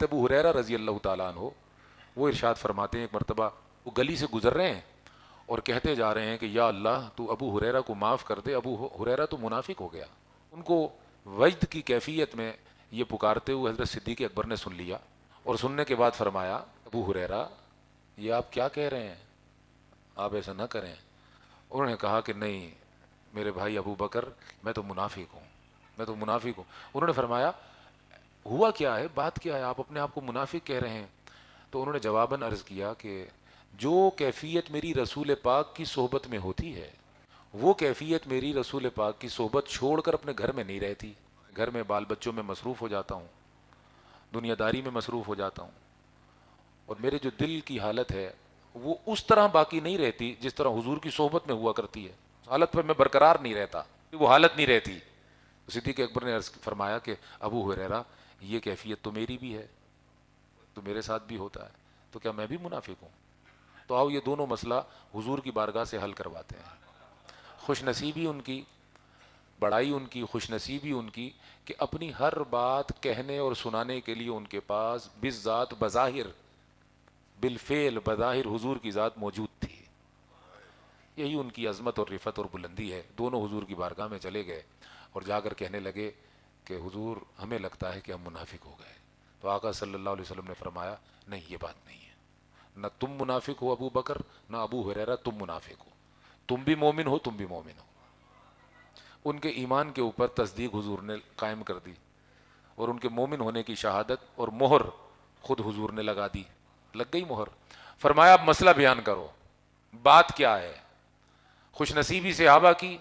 ابو ہریرہ رضی اللہ تعالیٰ عنہ وہ ارشاد فرماتے ہیں ایک مرتبہ وہ گلی سے گزر رہے ہیں اور کہتے جا رہے ہیں کہ یا اللہ تو ابو ہریرہ کو معاف کر دے، ابو ہریرہ تو منافق ہو گیا۔ ان کو وجد کی کیفیت میں یہ پکارتے ہوئے حضرت صدیق اکبر نے سن لیا اور سننے کے بعد فرمایا ابو ہریرہ یہ آپ کیا کہہ رہے ہیں، آپ ایسا نہ کریں۔ انہوں نے کہا کہ نہیں میرے بھائی ابو بکر میں تو منافق ہوں، میں تو منافق ہوں۔ انہوں نے فرمایا ہوا کیا ہے، بات کیا ہے، آپ اپنے آپ کو منافق کہہ رہے ہیں؟ تو انہوں نے جواباً عرض کیا کہ جو کیفیت میری رسول پاک کی صحبت میں ہوتی ہے وہ کیفیت میری رسول پاک کی صحبت چھوڑ کر اپنے گھر میں نہیں رہتی۔ گھر میں بال بچوں میں مصروف ہو جاتا ہوں، دنیا داری میں مصروف ہو جاتا ہوں، اور میرے جو دل کی حالت ہے وہ اس طرح باقی نہیں رہتی جس طرح حضور کی صحبت میں ہوا کرتی ہے۔ حالت پر میں برقرار نہیں رہتا، وہ حالت نہیں رہتی۔ صدیق اکبر نے عرض فرمایا کہ ابو ہریرہ یہ کیفیت تو میری بھی ہے، تو میرے ساتھ بھی ہوتا ہے، تو کیا میں بھی منافق ہوں؟ تو آؤ یہ دونوں مسئلہ حضور کی بارگاہ سے حل کرواتے ہیں۔ خوش نصیبی ان کی، بڑائی ان کی، خوش نصیبی ان کی کہ اپنی ہر بات کہنے اور سنانے کے لیے ان کے پاس بالذات بظاہر بالفعل بظاہر حضور کی ذات موجود تھی۔ یہی ان کی عظمت اور رفعت اور بلندی ہے۔ دونوں حضور کی بارگاہ میں چلے گئے اور جا کر کہنے لگے کہ حضور ہمیں لگتا ہے کہ ہم منافق ہو گئے۔ تو آقا صلی اللہ علیہ وسلم نے فرمایا نہیں یہ بات نہیں ہے، نہ تم منافق ہو ابو بکر، نہ ابو ہریرہ تم منافق ہو، تم بھی مومن ہو، تم بھی مومن ہو۔ ان کے ایمان کے اوپر تصدیق حضور نے قائم کر دی اور ان کے مومن ہونے کی شہادت اور مہر خود حضور نے لگا دی، لگ گئی مہر۔ فرمایا اب مسئلہ بیان کرو، بات کیا ہے؟ خوش نصیبی صحابہ کی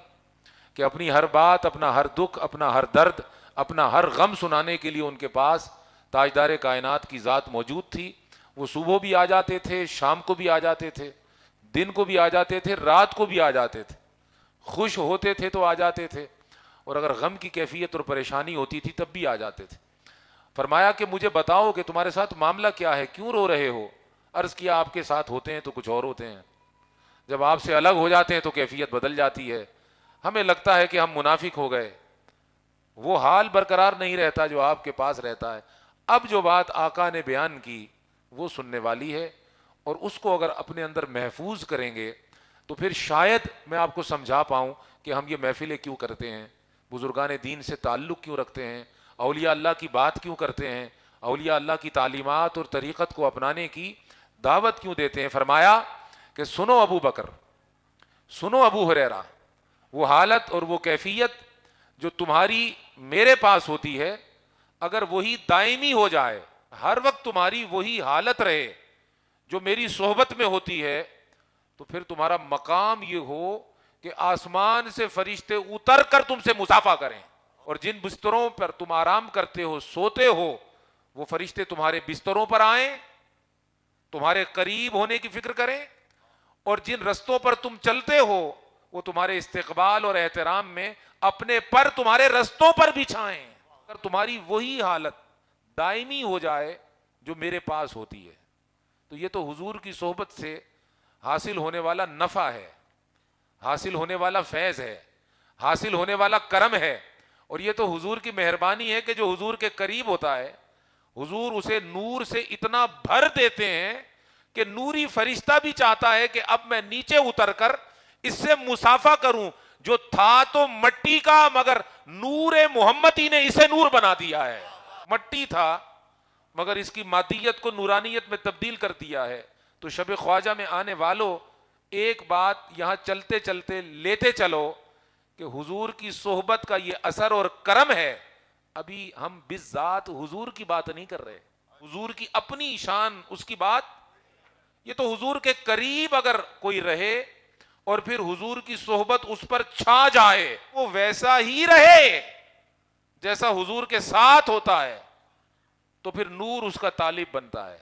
کہ اپنی ہر بات، اپنا ہر دکھ، اپنا ہر درد، اپنا ہر غم سنانے کے لیے ان کے پاس تاجدار کائنات کی ذات موجود تھی۔ وہ صبح بھی آ جاتے تھے، شام کو بھی آ جاتے تھے، دن کو بھی آ جاتے تھے، رات کو بھی آ جاتے تھے، خوش ہوتے تھے تو آ جاتے تھے، اور اگر غم کی کیفیت اور پریشانی ہوتی تھی تب بھی آ جاتے تھے۔ فرمایا کہ مجھے بتاؤ کہ تمہارے ساتھ معاملہ کیا ہے، کیوں رو رہے ہو؟ عرض کیا آپ کے ساتھ ہوتے ہیں تو کچھ اور ہوتے ہیں، جب آپ سے الگ ہو جاتے ہیں تو کیفیت بدل جاتی ہے، ہمیں لگتا ہے کہ ہم منافق ہو گئے، وہ حال برقرار نہیں رہتا جو آپ کے پاس رہتا ہے۔ اب جو بات آقا نے بیان کی وہ سننے والی ہے، اور اس کو اگر اپنے اندر محفوظ کریں گے تو پھر شاید میں آپ کو سمجھا پاؤں کہ ہم یہ محفلیں کیوں کرتے ہیں، بزرگان دین سے تعلق کیوں رکھتے ہیں، اولیاء اللہ کی بات کیوں کرتے ہیں، اولیاء اللہ کی تعلیمات اور طریقت کو اپنانے کی دعوت کیوں دیتے ہیں۔ فرمایا کہ سنو ابو بکر، سنو ابو ہریرہ، وہ حالت اور وہ کیفیت جو تمہاری میرے پاس ہوتی ہے اگر وہی دائمی ہو جائے، ہر وقت تمہاری وہی حالت رہے جو میری صحبت میں ہوتی ہے، تو پھر تمہارا مقام یہ ہو کہ آسمان سے فرشتے اتر کر تم سے مصافحہ کریں، اور جن بستروں پر تم آرام کرتے ہو، سوتے ہو، وہ فرشتے تمہارے بستروں پر آئیں، تمہارے قریب ہونے کی فکر کریں، اور جن رستوں پر تم چلتے ہو وہ تمہارے استقبال اور احترام میں اپنے پر تمہارے رستوں پر بچھائیں۔ اگر تمہاری وہی حالت دائمی ہو جائے جو میرے پاس ہوتی ہے، تو یہ تو حضور کی صحبت سے حاصل ہونے والا نفع ہے، حاصل ہونے والا فیض ہے، حاصل ہونے والا کرم ہے، اور یہ تو حضور کی مہربانی ہے کہ جو حضور کے قریب ہوتا ہے حضور اسے نور سے اتنا بھر دیتے ہیں کہ نوری فرشتہ بھی چاہتا ہے کہ اب میں نیچے اتر کر اس سے مصافحہ کروں، جو تھا تو مٹی کا مگر نور محمدی نے اسے نور بنا دیا ہے۔ مٹی تھا مگر اس کی مادیت کو نورانیت میں تبدیل کر دیا ہے۔ تو شب خواجہ میں آنے والوں ایک بات یہاں چلتے چلتے لیتے چلو کہ حضور کی صحبت کا یہ اثر اور کرم ہے۔ ابھی ہم بالذات حضور کی بات نہیں کر رہے، حضور کی اپنی شان، اس کی بات، یہ تو حضور کے قریب اگر کوئی رہے اور پھر حضور کی صحبت اس پر چھا جائے، وہ ویسا ہی رہے جیسا حضور کے ساتھ ہوتا ہے، تو پھر نور اس کا طالب بنتا ہے۔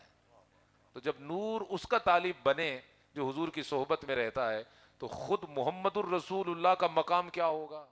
تو جب نور اس کا طالب بنے جو حضور کی صحبت میں رہتا ہے، تو خود محمد الرسول اللہ کا مقام کیا ہوگا؟